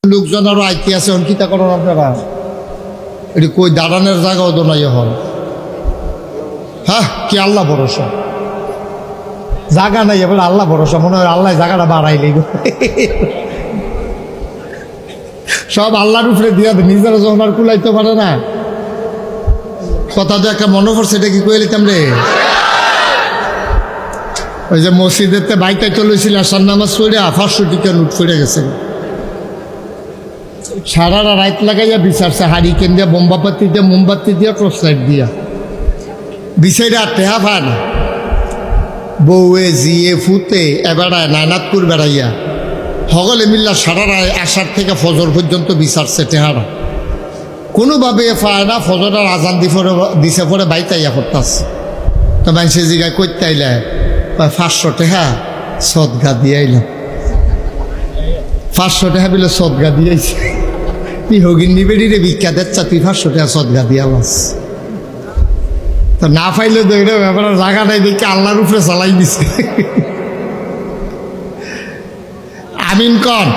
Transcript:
লোকজন আরো আইতে আছে অঙ্কিতা করেন আপনারা এটি কই দাঁড়ানোর জায়গাও তো নাই হল। হ্যাঁ কি আল্লাহ ভরসা, জায়গা নাই এবার আল্লাহ ভরসা, মনে হয় আল্লাহ জায়গাটা বাড়াইলেই সব আল্লাহর উপরে দিয়া দেয়, নিজেরা যখন আর কুলাইতে পারে না। কথা তো একটা মনে পড়ছে, এটা কি কয়ে লিতাম রে, ওই যে মসজিদের বাইকটাই চলেছিল আসার নামাজ পড়ে 500 টিকা নোট পড়ে গেছে। সারা রাত লাগাইয়া বিচারছে, হারিকেন দিয়া, বোমবাতি দিয়া, মোমবাতি দিয়া, টর্চ লাইট দিয়া বিচাইরা টেহা পায় না। বউয়ে জিয়ে ফুতে এবারায় নায়নাতপুর বেড়াইয়া হগলে মিল্লা সারা রায় আসার থেকে ফজর পর্যন্ত বিচারছে টেহারা, কোনোভাবে পায় না। ফজরের আজান দিছে পরে বাইতাইয়া পড়তাছে। তো মানুষের জিগায় করতে আইলে 500 টাকা সদগা দিয়ে আইলাম, 500 টাকা বলে সদগা দিয়েছে। তুই হগিন নিবেড়ি রে ভিক্ষা দেচ্ছা, তুই 500 টাকা সদগা দিয়ে আলাস। তো না পাইলে তো এটা ব্যাপার, জায়গা নাই দেখে আল্লাহর উপরে চালাই দিছে। আমিন কন।